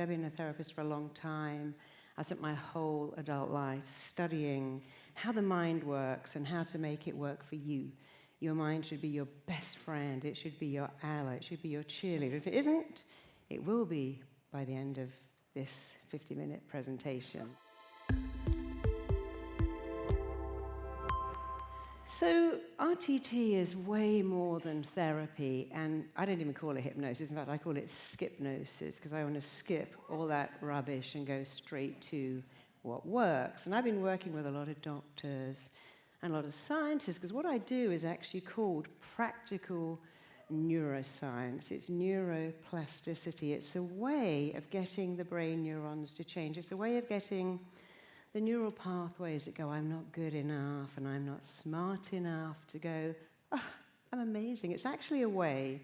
I've been a therapist for a long time. I spent my whole adult life studying how the mind works and how to make it work for you. Your mind should be your best friend. It should be your ally. It should be your cheerleader. If it isn't, it will be by the end of this 50-minute presentation. So RTT is way more than therapy, and I don't even call it hypnosis. In fact, I call it skipnosis, because I want to skip all that rubbish and go straight to what works. And I've been working with a lot of doctors and a lot of scientists, because what I do is actually called practical neuroscience. It's neuroplasticity. It's a way of getting the brain neurons to change. It's a way of getting the neural pathways that go, I'm not good enough and I'm not smart enough, to go, oh, I'm amazing. It's actually a way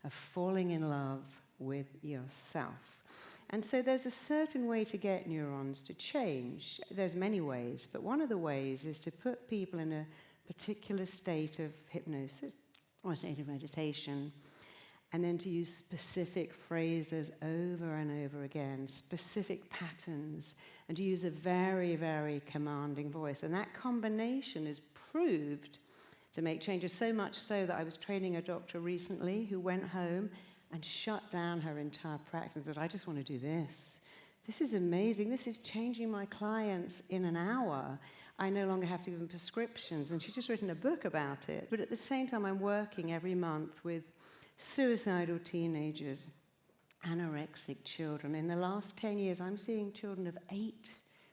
of falling in love with yourself. And so there's a certain way to get neurons to change. There's many ways, but one of the ways is to put people in a particular state of hypnosis or a state of meditation, and then to use specific phrases over and over again, specific patterns, and to use a very, very commanding voice. And that combination is proved to make changes, so much so that I was training a doctor recently who went home and shut down her entire practice and said, I just want to do this. This is amazing. This is changing my clients in an hour. I no longer have to give them prescriptions. And she's just written a book about it. But at the same time, I'm working every month with suicidal teenagers, anorexic children. In the last 10 years, I'm seeing children of 8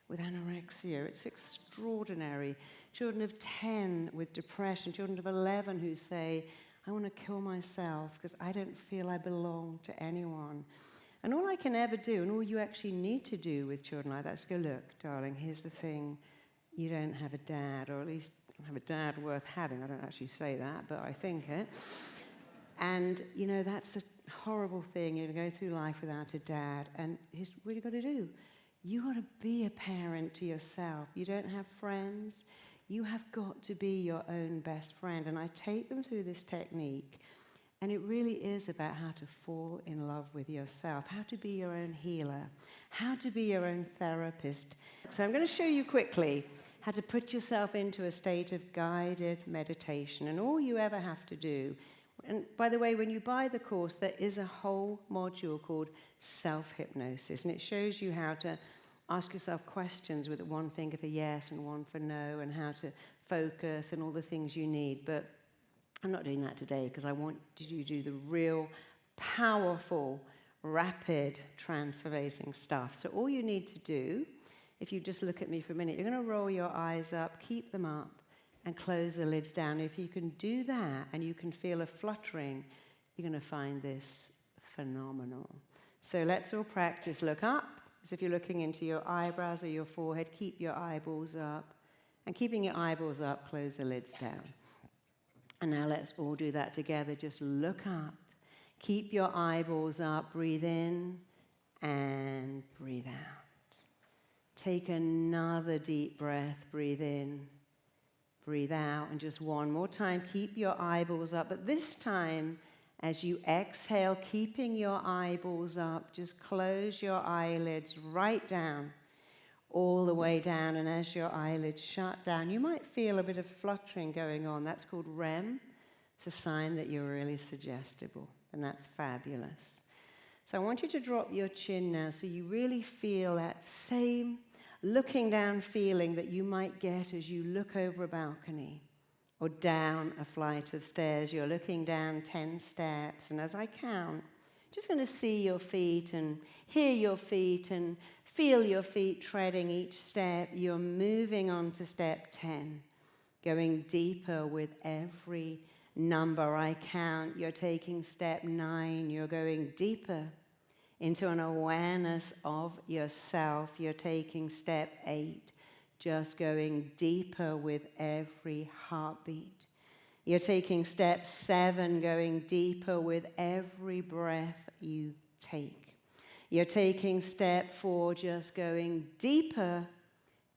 with anorexia. It's extraordinary. Children of 10 with depression. Children of 11 who say, I want to kill myself because I don't feel I belong to anyone. And all I can ever do, and all you actually need to do with children like that, is to go, look, darling, here's the thing. You don't have a dad, or at least you don't have a dad worth having. I don't actually say that, but I think it. And, you know, that's a horrible thing. You're going to go through life without a dad. And here's what you've got to do. You've got to be a parent to yourself. You don't have friends. You have got to be your own best friend. And I take them through this technique. And it really is about how to fall in love with yourself, how to be your own healer, how to be your own therapist. So I'm going to show you quickly how to put yourself into a state of guided meditation. And all you ever have to do, and by the way, when you buy the course, there is a whole module called self-hypnosis, and it shows you how to ask yourself questions with one finger for yes and one for no, and how to focus and all the things you need. But I'm not doing that today because I want you to do the real powerful, rapid, transforming stuff. So all you need to do, if you just look at me for a minute, you're going to roll your eyes up, keep them up, and close the lids down. If you can do that and you can feel a fluttering, you're going to find this phenomenal. So let's all practice. Look up, as if you're looking into your eyebrows or your forehead. Keep your eyeballs up. And keeping your eyeballs up, close the lids down. And now let's all do that together. Just look up. Keep your eyeballs up. Breathe in and breathe out. Take another deep breath. Breathe in. Breathe out, and just one more time, keep your eyeballs up. But this time, as you exhale, keeping your eyeballs up, just close your eyelids right down, all the way down. And as your eyelids shut down, you might feel a bit of fluttering going on. That's called REM. It's a sign that you're really suggestible, and that's fabulous. So I want you to drop your chin now so you really feel that same looking down feeling that you might get as you look over a balcony or down a flight of stairs. You're looking down 10 steps, and as I count, just going to see your feet and hear your feet and feel your feet treading each step. You're moving on to step 10, going deeper with every number I count. You're taking step 9. You're going deeper into an awareness of yourself. You're taking step 8, just going deeper with every heartbeat. You're taking step 7, going deeper with every breath you take. You're taking step 4, just going deeper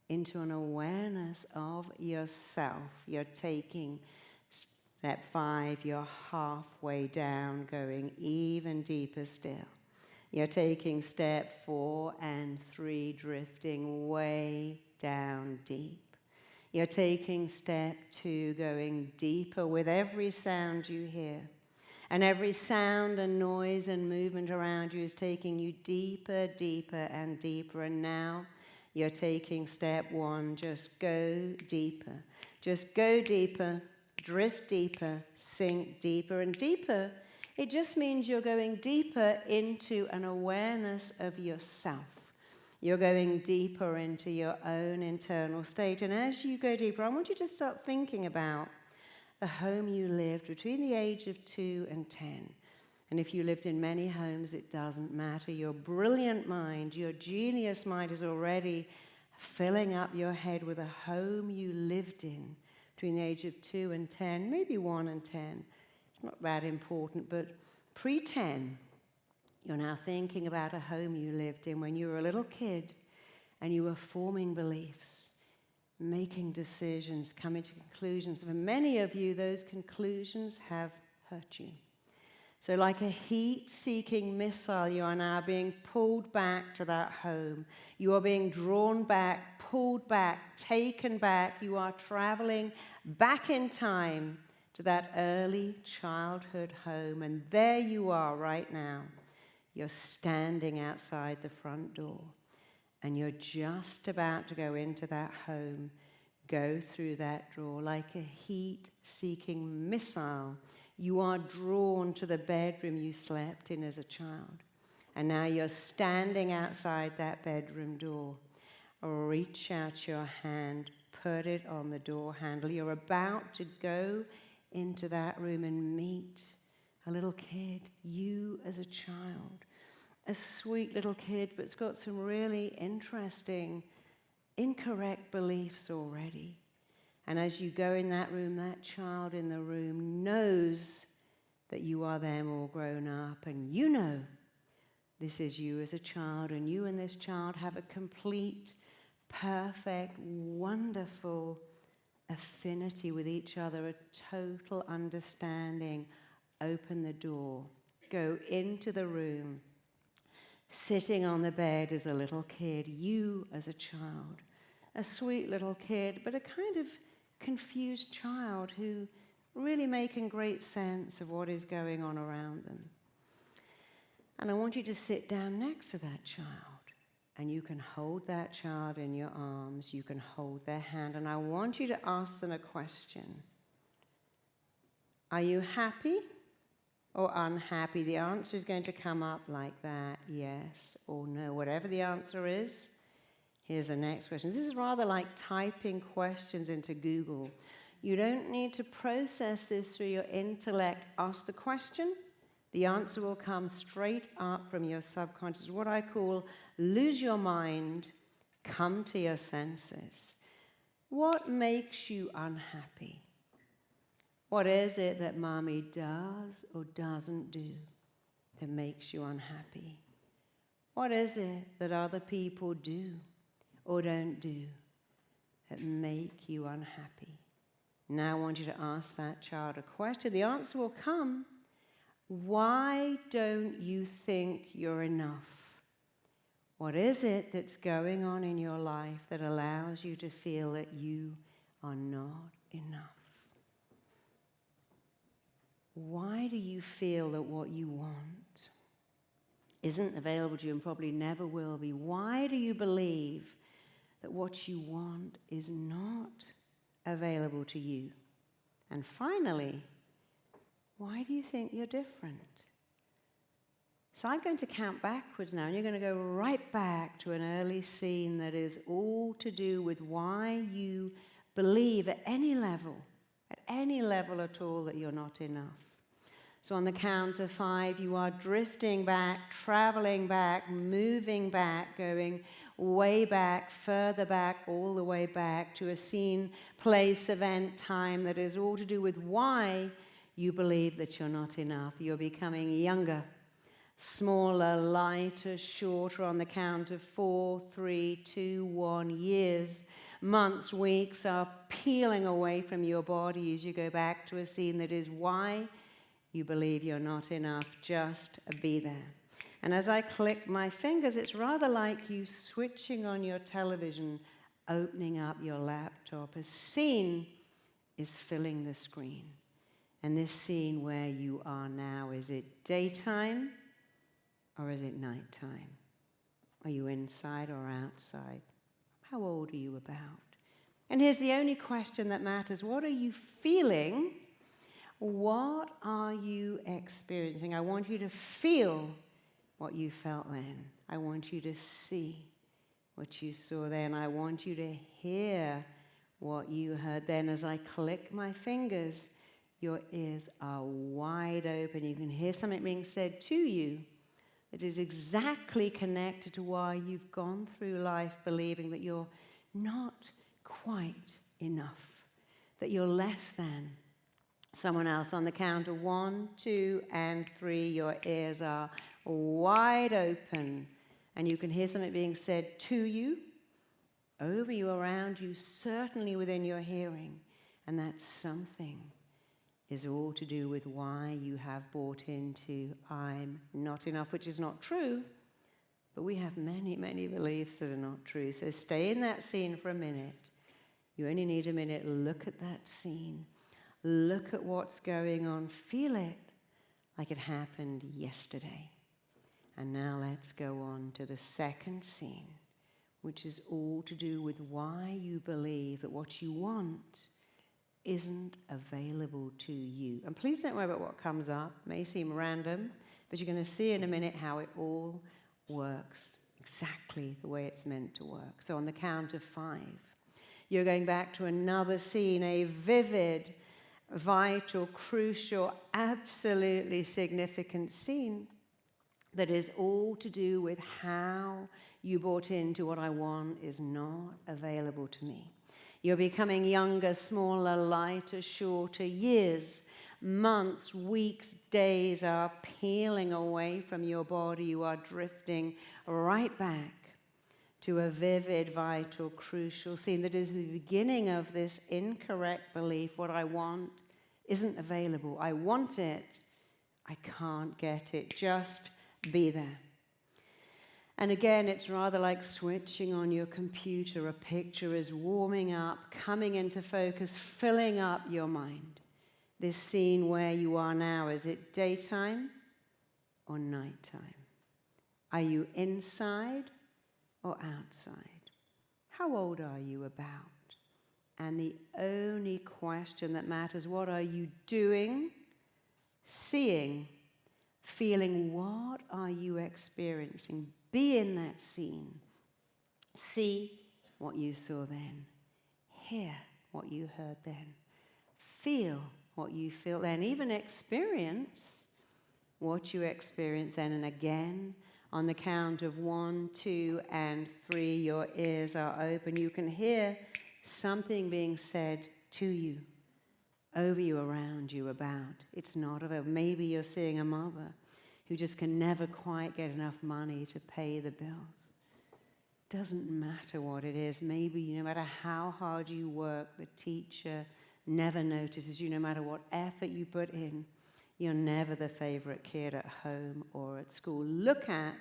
into an awareness of yourself. You're taking step 5, you're halfway down, going even deeper still. You're taking step 4 and 3, drifting way down deep. You're taking step 2, going deeper with every sound you hear. And every sound and noise and movement around you is taking you deeper, deeper, and deeper. And now you're taking step 1, just go deeper. Just go deeper, drift deeper, sink deeper and deeper. It just means you're going deeper into an awareness of yourself. You're going deeper into your own internal state. And as you go deeper, I want you to start thinking about the home you lived between the age of 2 and 10. And if you lived in many homes, it doesn't matter. Your brilliant mind, your genius mind is already filling up your head with a home you lived in between the age of 2 and 10, maybe 1 and 10. It's not that important, but pre-10, you're now thinking about a home you lived in when you were a little kid and you were forming beliefs, making decisions, coming to conclusions. For many of you, those conclusions have hurt you. So like a heat-seeking missile, you are now being pulled back to that home. You are being drawn back, pulled back, taken back. You are traveling back in time to that early childhood home. And there you are right now. You're standing outside the front door. And you're just about to go into that home, go through that door like a heat-seeking missile. You are drawn to the bedroom you slept in as a child. And now you're standing outside that bedroom door. Reach out your hand, put it on the door handle. You're about to go into that room and meet a little kid, you as a child. A sweet little kid, but it's got some really interesting, incorrect beliefs already. And as you go in that room, that child in the room knows that you are them all grown up, and you know this is you as a child, and you and this child have a complete, perfect, wonderful affinity with each other, a total understanding. Open the door, go into the room. Sitting on the bed as a little kid, you as a child, a sweet little kid, but a kind of confused child who really making great sense of what is going on around them. And I want you to sit down next to that child, and you can hold that child in your arms, you can hold their hand, and I want you to ask them a question. Are you happy or unhappy? The answer is going to come up like that, yes or no. Whatever the answer is, here's the next question. This is rather like typing questions into Google. You don't need to process this through your intellect. Ask the question. The answer will come straight up from your subconscious. What I call lose your mind, come to your senses. What makes you unhappy? What is it that mommy does or doesn't do that makes you unhappy? What is it that other people do or don't do that make you unhappy? Now I want you to ask that child a question. The answer will come. Why don't you think you're enough? What is it that's going on in your life that allows you to feel that you are not enough? Why do you feel that what you want isn't available to you and probably never will be? Why do you believe that what you want is not available to you? And finally, why do you think you're different? So I'm going to count backwards now, and you're going to go right back to an early scene that is all to do with why you believe at any level at all, that you're not enough. So on the count of 5, you are drifting back, traveling back, moving back, going way back, further back, all the way back to a scene, place, event, time that is all to do with why you believe that you're not enough. You're becoming younger, smaller, lighter, shorter on the count of 4, 3, 2, 1 years. Months, weeks are peeling away from your body as you go back to a scene that is why you believe you're not enough. Just be there. And as I click my fingers, it's rather like you switching on your television, opening up your laptop. A scene is filling the screen. And this scene where you are now, is it daytime or is it nighttime? Are you inside or outside? How old are you about? And here's the only question that matters. What are you feeling? What are you experiencing? I want you to feel what you felt then. I want you to see what you saw then. I want you to hear what you heard then. As I click my fingers, your ears are wide open. You can hear something being said to you that is exactly connected to why you've gone through life believing that you're not quite enough, that you're less than someone else. On the count of 1, 2, and 3, your ears are wide open, and you can hear something being said to you, over you, around you, certainly within your hearing, and that something is all to do with why you have bought into I'm not enough, which is not true, but we have many, many beliefs that are not true. So stay in that scene for a minute. You only need a minute. Look at that scene. Look at what's going on. Feel it like it happened yesterday. And now let's go on to the second scene, which is all to do with why you believe that what you want isn't available to you. And please don't worry about what comes up. It may seem random, but you're going to see in a minute how it all works exactly the way it's meant to work. So on the count of 5, you're going back to another scene, a vivid, vital, crucial, absolutely significant scene that is all to do with how you bought into what I want is not available to me. You're becoming younger, smaller, lighter, shorter. Years, months, weeks, days are peeling away from your body. You are drifting right back to a vivid, vital, crucial scene that is the beginning of this incorrect belief. What I want isn't available. I want it. I can't get it. Just be there. And again, it's rather like switching on your computer. A picture is warming up, coming into focus, filling up your mind. This scene where you are now, is it daytime or nighttime? Are you inside or outside? How old are you about? And the only question that matters, what are you doing, seeing, feeling? What are you experiencing? Be in that scene. See what you saw then. Hear what you heard then. Feel what you feel then. Even experience what you experience then. And again, on the count of 1, 2, and 3, your ears are open. You can hear something being said to you, over you, around you, about. It's not about, maybe you're seeing a mother who just can never quite get enough money to pay the bills. Doesn't matter what it is. Maybe no matter how hard you work, the teacher never notices you. No matter what effort you put in, you're never the favorite kid at home or at school. Look at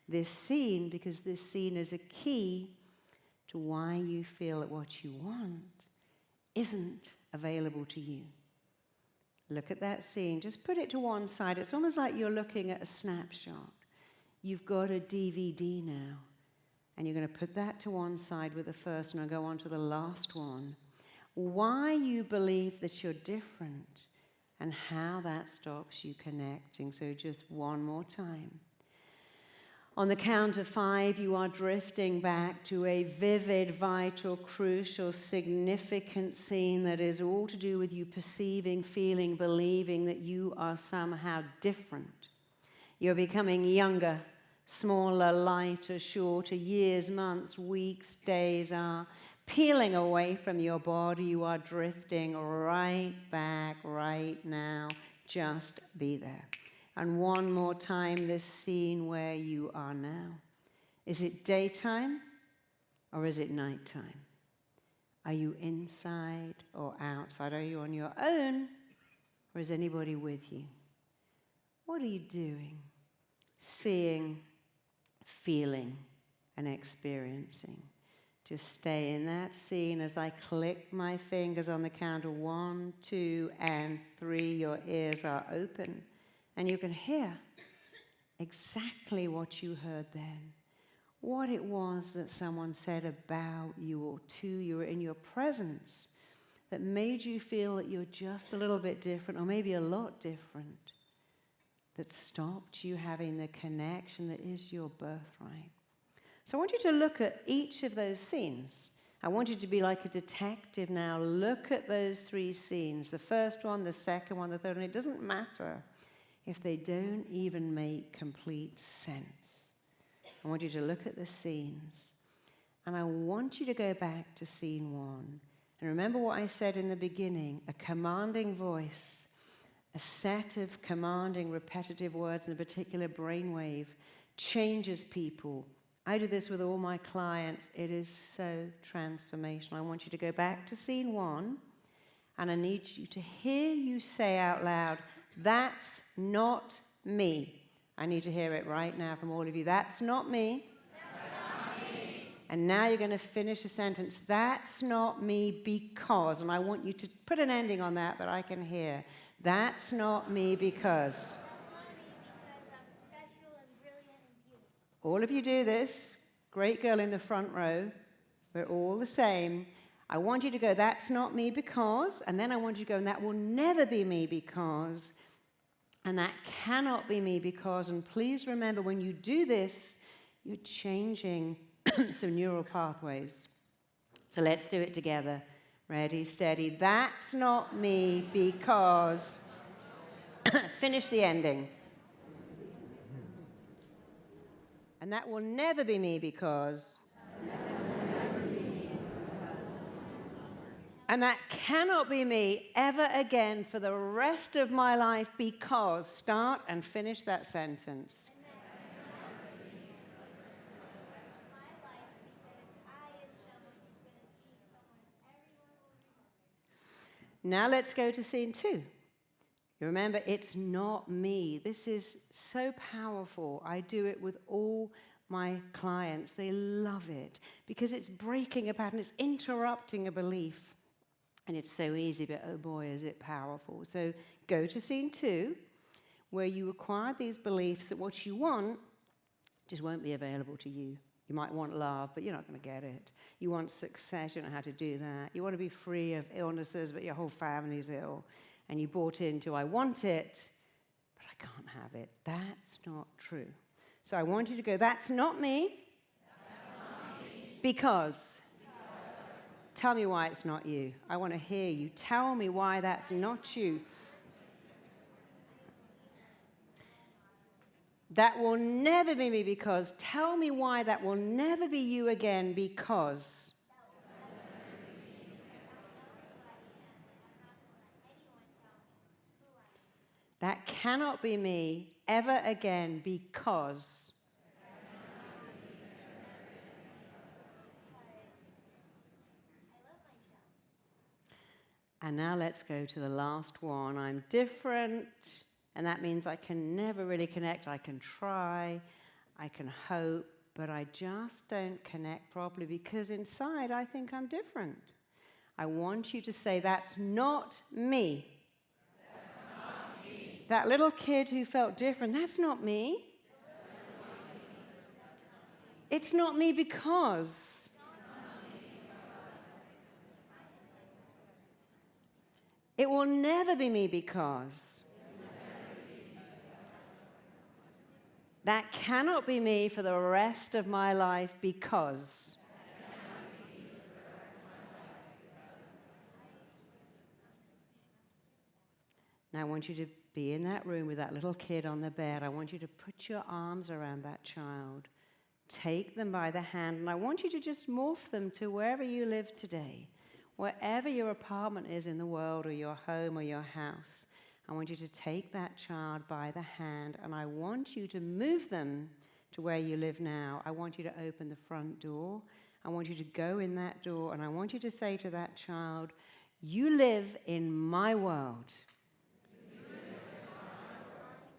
this scene, because this scene is a key to why you feel that what you want isn't available to you. Look at that scene. Just put it to one side. It's almost like you're looking at a snapshot. You've got a DVD now, and you're going to put that to one side with the first one and go on to the last one. Why you believe that you're different and how that stops you connecting. So just one more time. On the count of 5, you are drifting back to a vivid, vital, crucial, significant scene that is all to do with you perceiving, feeling, believing that you are somehow different. You're becoming younger, smaller, lighter, shorter. Years, months, weeks, days are peeling away from your body. You are drifting right back right now. Just be there. And one more time, this scene where you are now. Is it daytime or is it nighttime? Are you inside or outside? Are you on your own or is anybody with you? What are you doing? seeing, feeling, and experiencing. Just stay in that scene as I click my fingers on the count of 1, 2, and 3. Your ears are open, and you can hear exactly what you heard then. What it was that someone said about you or to you or in your presence that made you feel that you're just a little bit different, or maybe a lot different, that stopped you having the connection that is your birthright. So I want you to look at each of those scenes. I want you to be like a detective now. Look at those 3 scenes, the first one, the second one, the third one. It doesn't matter if they don't even make complete sense. I want you to look at the scenes, and I want you to go back to scene 1. And remember what I said in the beginning, a commanding voice, a set of commanding repetitive words in a particular brainwave changes people. I do this with all my clients. It is so transformational. I want you to go back to scene 1, and I need you to hear you say out loud, "That's not me." I need to hear it right now from all of you. That's not me. That's not me. And now you're going to finish a sentence. That's not me because, and I want you to put an ending on that I can hear. That's not me because. All of you do this. Great girl in the front row. We're all the same. I want you to go, "That's not me because," and then I want you to go, "And that will never be me because," and "That cannot be me because." And please remember, when you do this, you're changing some neural pathways. So let's do it together. Ready, steady. That's not me because. Finish the ending. And that will never be me because. And that cannot be me ever again for the rest of my life because. Start and finish that sentence. Now let's go to scene 2. You remember, it's not me. This is so powerful. I do it with all my clients. They love it because it's breaking a pattern. It's interrupting a belief. And it's so easy, but oh boy, is it powerful. So go to scene 2, where you acquired these beliefs that what you want just won't be available to you. You might want love, but you're not going to get it. You want success, you don't know how to do that. You want to be free of illnesses, but your whole family's ill. And you bought into, "I want it, but I can't have it." That's not true. So I want you to go, "That's not me." That's not me. Because. Tell me why it's not you. I want to hear you. Tell me why that's not you. That will never be me because. Tell me why that will never be you again because. That cannot be me ever again because. And now let's go to the last one. I'm different, and that means I can never really connect. I can try, I can hope, but I just don't connect properly because inside I think I'm different. I want you to say, "That's not me." That's not me. That little kid who felt different, that's not me. It's not me because. It will never be me because. That cannot be me for the rest of my life because. Now I want you to be in that room with that little kid on the bed. I want you to put your arms around that child. Take them by the hand, and I want you to just morph them to wherever you live today. Wherever your apartment is in the world, or your home, or your house, I want you to take that child by the hand, and I want you to move them to where you live now. I want you to open the front door. I want you to go in that door, and I want you to say to that child, "You live in my world.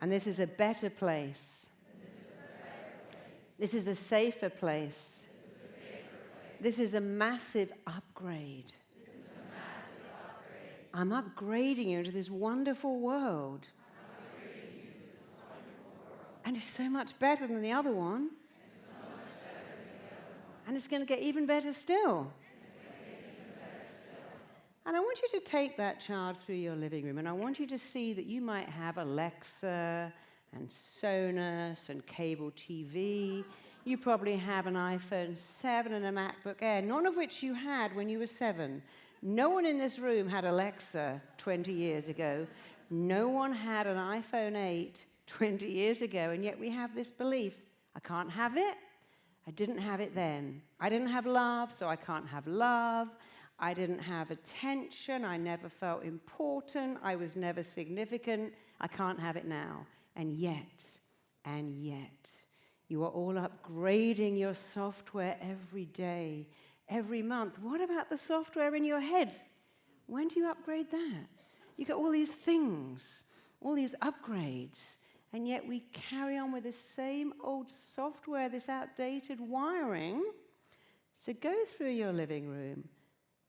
And this is a better place This is a safer place. This is a massive upgrade. I'm upgrading you into this wonderful world. And it's so much better than the other one. And it's going to get even better still. And I want you to take that child through your living room, and I want you to see that you might have Alexa and Sonos and cable TV. You probably have an iPhone 7 and a MacBook Air, none of which you had when you were 7. No one in this room had Alexa 20 years ago. No one had an iPhone 8 20 years ago, and yet we have this belief, I can't have it. I didn't have it then. I didn't have love, so I can't have love. I didn't have attention. I never felt important. I was never significant. I can't have it now. And yet, you are all upgrading your software every day, every month. What about the software in your head? When do you upgrade that? You get all these things, all these upgrades, and yet we carry on with the same old software, this outdated wiring. So go through your living room.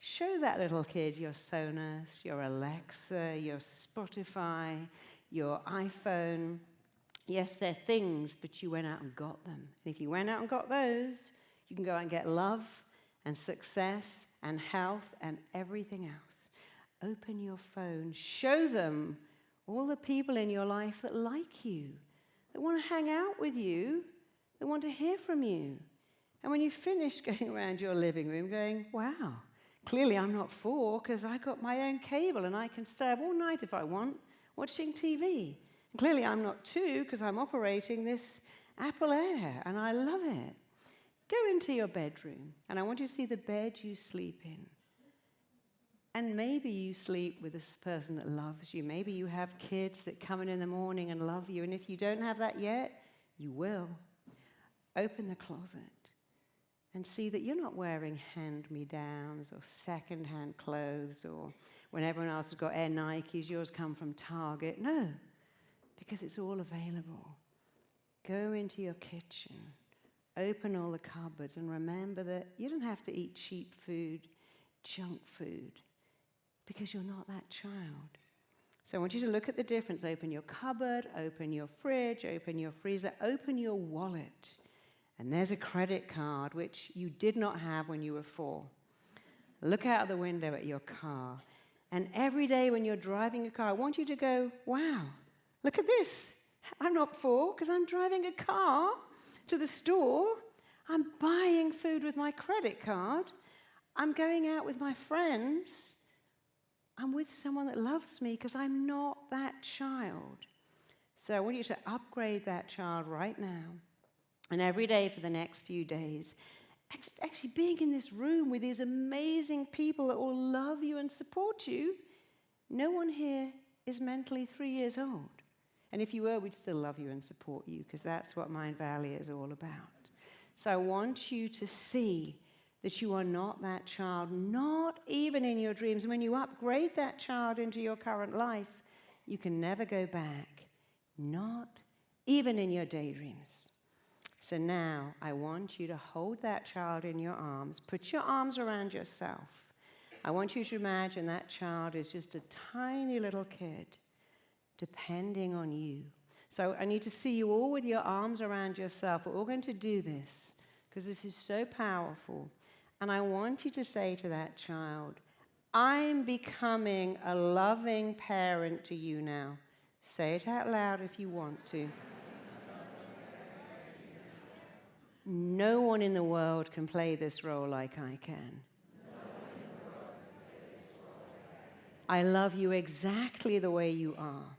Show that little kid your Sonos, your Alexa, your Spotify, your iPhone. Yes, they're things, but you went out and got them. And if you went out and got those, you can go out and get love and success and health and everything else. Open your phone. Show them all the people in your life that like you, that want to hang out with you, that want to hear from you. And when you finish going around your living room going, wow, clearly I'm not 4 because I got my own cable and I can stay up all night if I want watching TV. And clearly I'm not 2 because I'm operating this Apple Air and I love it. Go into your bedroom and I want you to see the bed you sleep in. And maybe you sleep with this person that loves you. Maybe you have kids that come in the morning and love you. And if you don't have that yet, you will. Open the closet and see that you're not wearing hand-me-downs or second-hand clothes, or when everyone else has got Air Nikes, yours come from Target. No, because it's all available. Go into your kitchen, open all the cupboards, and remember that you don't have to eat cheap food, junk food, because you're not that child. So I want you to look at the difference. Open your cupboard, open your fridge, open your freezer, open your wallet. And there's a credit card which you did not have when you were 4. Look out the window at your car. And every day when you're driving a car, I want you to go, wow, look at this. I'm not 4 because I'm driving a car to the store. I'm buying food with my credit card. I'm going out with my friends. I'm with someone that loves me because I'm not that child. So I want you to upgrade that child right now. And every day for the next few days, actually being in this room with these amazing people that all love you and support you. No one here is mentally 3 years old. And if you were, we'd still love you and support you, because that's what Mind Valley is all about. So I want you to see that you are not that child, not even in your dreams. And when you upgrade that child into your current life, you can never go back, not even in your daydreams. So now I want you to hold that child in your arms. Put your arms around yourself. I want you to imagine that child is just a tiny little kid depending on you. So I need to see you all with your arms around yourself. We're all going to do this because this is so powerful. And I want you to say to that child, I'm becoming a loving parent to you now. Say it out loud if you want to. No one in the world can play this role like I can. I love you exactly the way you are.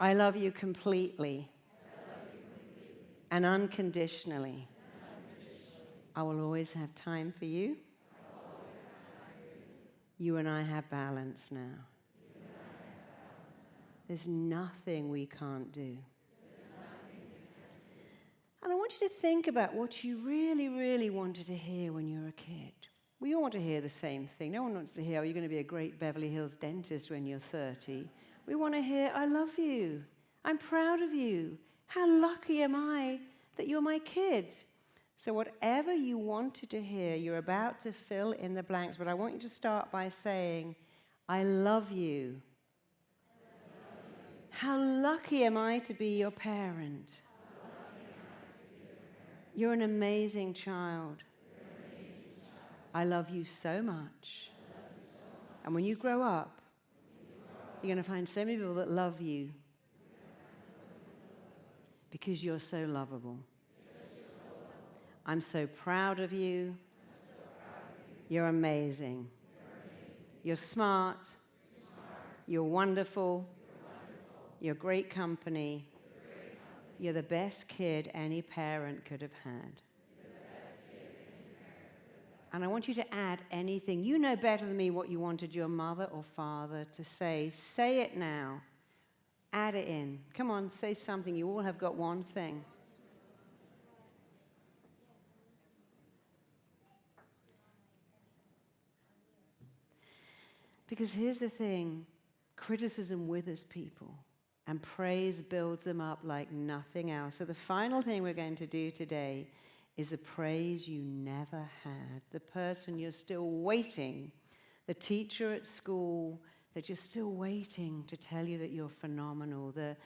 I love you completely and unconditionally. I will always have time for you. You and I have balance now. There's nothing we can't do. And I want you to think about what you really, really wanted to hear when you were a kid. We all want to hear the same thing. No one wants to hear, oh, you're going to be a great Beverly Hills dentist when you're 30. We want to hear, I love you. I'm proud of you. How lucky am I that you're my kid? So whatever you wanted to hear, you're about to fill in the blanks. But I want you to start by saying, I love you. How lucky am I to be your parent? You're an amazing child. I love you so much. And when you grow up, you're going to find so many people that love you because you're so lovable. I'm so proud of you. You're amazing. You're smart. You're wonderful. You're great company. You're the best kid any parent could have had. And I want you to add anything. You know better than me what you wanted your mother or father to say. Say it now. Add it in. Come on, say something. You all have got one thing. Because here's the thing. Criticism withers people, and praise builds them up like nothing else. So the final thing we're going to do today is the praise you never had. The person you're still waiting, the teacher at school that you're still waiting to tell you that you're phenomenal, the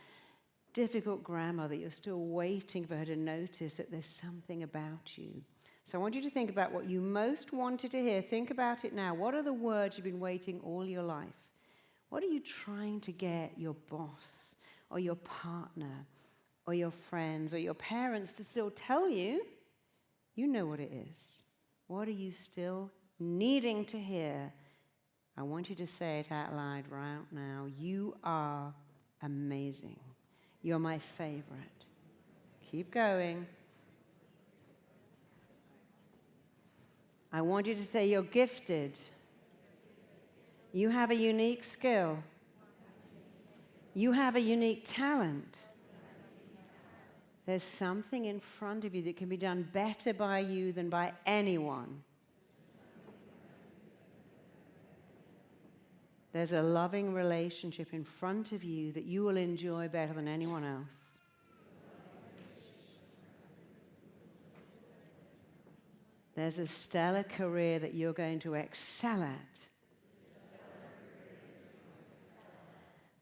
difficult grandma that you're still waiting for her to notice that there's something about you. So I want you to think about what you most wanted to hear. Think about it now. What are the words you've been waiting all your life? What are you trying to get your boss or your partner or your friends or your parents to still tell you? You know what it is. What are you still needing to hear? I want you to say it out loud right now. You are amazing. You're my favorite. Keep going. I want you to say you're gifted. You have a unique skill. You have a unique talent. There's something in front of you that can be done better by you than by anyone. There's a loving relationship in front of you that you will enjoy better than anyone else. There's a stellar career that you're going to excel at.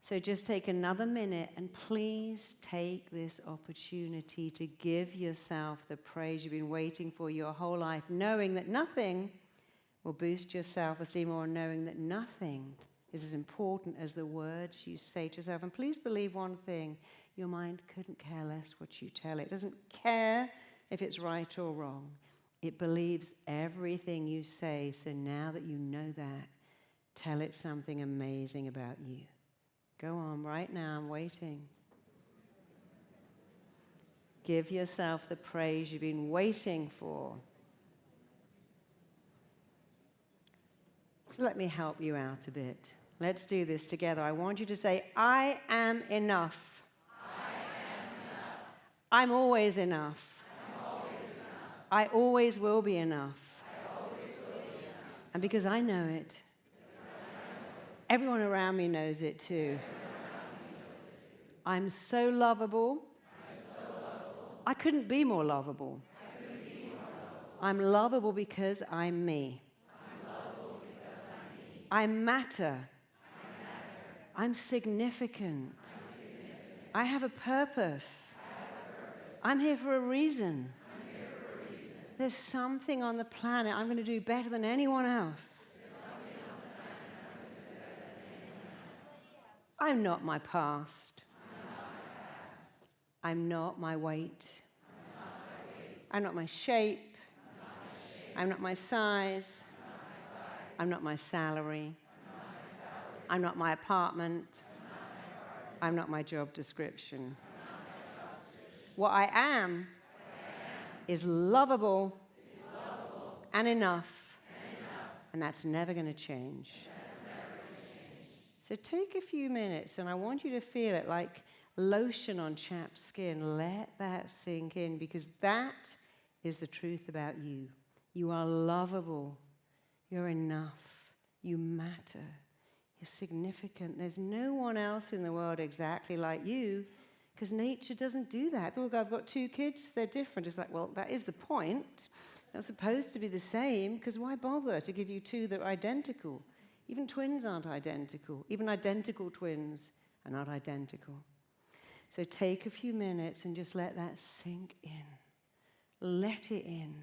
So just take another minute and please take this opportunity to give yourself the praise you've been waiting for your whole life, knowing that nothing will boost your self-esteem, or knowing that nothing is as important as the words you say to yourself. And please believe one thing, your mind couldn't care less what you tell it. It doesn't care if it's right or wrong. It believes everything you say. So now that you know that, tell it something amazing about you. Go on right now, I'm waiting. Give yourself the praise you've been waiting for. So let me help you out a bit. Let's do this together. I want you to say, I am enough. I am enough. I'm always enough. I'm always enough. I always will be enough. I always will be enough. And because I know it, everyone around me knows it too. I'm so lovable. I couldn't be more lovable. I'm lovable because I'm me. I matter. I'm significant. I have a purpose. I'm here for a reason. There's something on the planet I'm going to do better than anyone else. I'm not my past. I'm not my weight. I'm not my shape. I'm not my size. I'm not my salary. I'm not my apartment. I'm not my job description. What I am is lovable and enough, and that's never going to change. So take a few minutes, and I want you to feel it like lotion on chapped skin. Let that sink in, because that is the truth about you. You are lovable. You're enough. You matter. You're significant. There's no one else in the world exactly like you. Because nature doesn't do that. People go, I've got 2 kids, they're different. It's like, well, that is the point. They're supposed to be the same, because why bother to give you 2 that are identical? Even twins aren't identical. Even identical twins are not identical. So take a few minutes and just let that sink in. Let it in.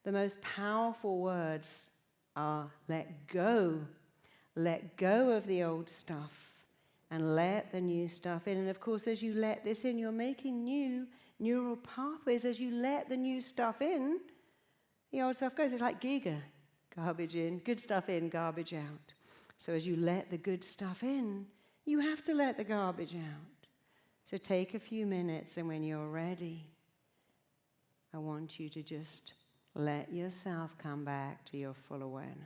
The most powerful words are let go. Let go of the old stuff and let the new stuff in. And of course, as you let this in, you're making new neural pathways. As you let the new stuff in, the old stuff goes. It's like Giga. Garbage in, good stuff in, garbage out. So as you let the good stuff in, you have to let the garbage out. So take a few minutes, and when you're ready, I want you to just let yourself come back to your full awareness.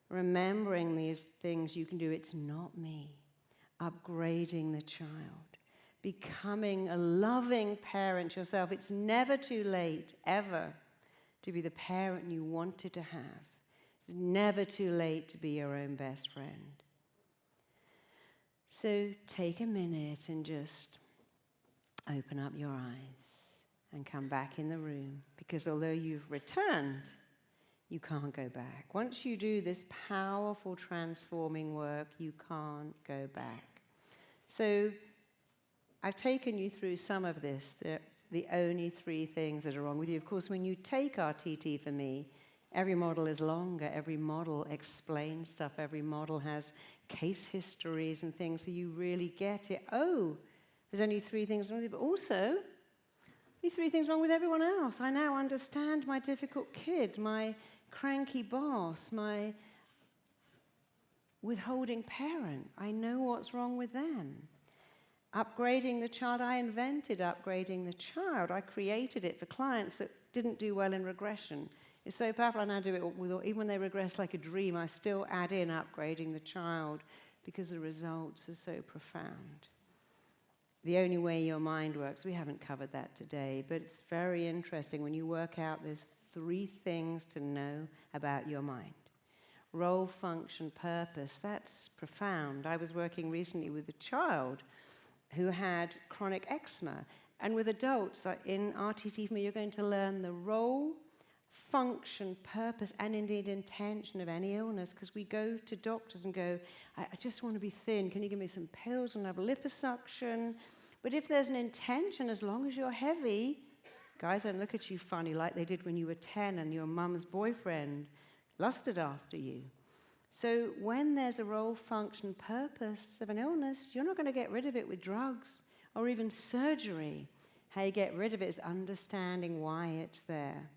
Remembering these things you can do. It's not me. Upgrading the child. Becoming a loving parent yourself. It's never too late, ever, to be the parent you wanted to have. It's never too late to be your own best friend. So take a minute and just open up your eyes and come back in the room, because although you've returned, you can't go back. Once you do this powerful transforming work, you can't go back. So I've taken you through some of this, the only 3 things that are wrong with you. Of course, when you take RTT for me, every model is longer, every model explains stuff, every model has case histories and things, so you really get it. Oh, there's only 3 things wrong with you, but also, only 3 things wrong with everyone else. I now understand my difficult kid, my cranky boss, my withholding parent. I know what's wrong with them. Upgrading the child, I invented upgrading the child. I created it for clients that didn't do well in regression. It's so powerful. I now do it with, even when they regress like a dream, I still add in upgrading the child because the results are so profound. The only way your mind works, we haven't covered that today, but it's very interesting when you work out there's 3 things to know about your mind. Role, function, purpose, that's profound. I was working recently with a child who had chronic eczema, and with adults in RTT for me, you're going to learn the role, function, purpose, and indeed intention of any illness, because we go to doctors and go, I just want to be thin, can you give me some pills and have liposuction? But if there's an intention, as long as you're heavy, guys don't look at you funny like they did when you were 10 and your mum's boyfriend lusted after you. So when there's a role, function, purpose of an illness, you're not going to get rid of it with drugs or even surgery. How you get rid of it is understanding why it's there.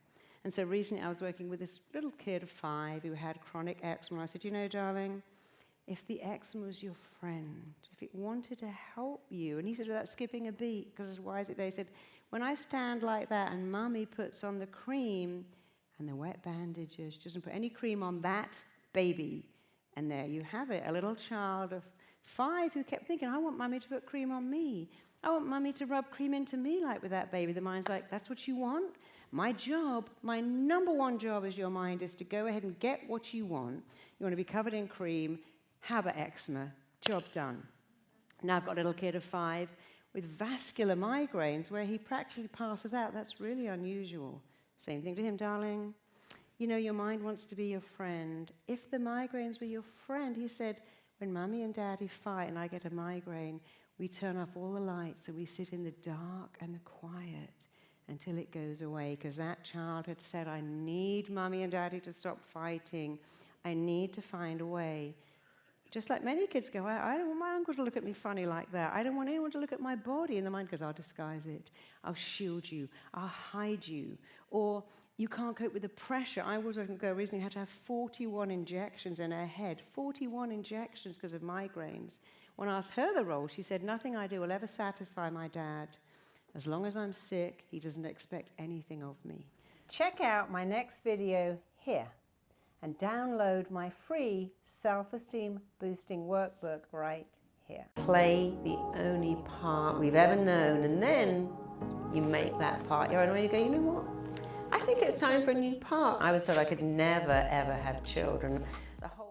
And so recently I was working with this little kid of 5 who had chronic eczema. I said, you know, darling, if the eczema was your friend, if it wanted to help you, and he said, without skipping a beat, because why is it there? He said, when I stand like that and Mummy puts on the cream and the wet bandages, she doesn't put any cream on that baby, and there you have it, a little child of 5 who kept thinking, I want Mummy to put cream on me. I want Mummy to rub cream into me like with that baby. The mind's like, that's what you want? My job, my number 1 job as your mind is to go ahead and get what you want. You want to be covered in cream. How about eczema? Job done. Now I've got a little kid of 5 with vascular migraines where he practically passes out. That's really unusual. Same thing to him, darling. You know, your mind wants to be your friend. If the migraines were your friend, he said, when Mummy and Daddy fight and I get a migraine, we turn off all the lights and we sit in the dark and the quiet until it goes away, because that child had said, I need Mummy and Daddy to stop fighting. I need to find a way. Just like many kids go, I don't want my uncle to look at me funny like that. I don't want anyone to look at my body. And the mind goes, I'll disguise it. I'll shield you. I'll hide you. Or you can't cope with the pressure. I was working with a girl recently who had to have 41 injections in her head. 41 injections because of migraines. When I asked her the role, she said, nothing I do will ever satisfy my dad. As long as I'm sick, he doesn't expect anything of me. Check out my next video here and download my free self-esteem boosting workbook right here. Play the only part we've ever known, and then you make that part your own. Where you go, you know what? I think it's time for a new part. I was told I could never, ever have children. The whole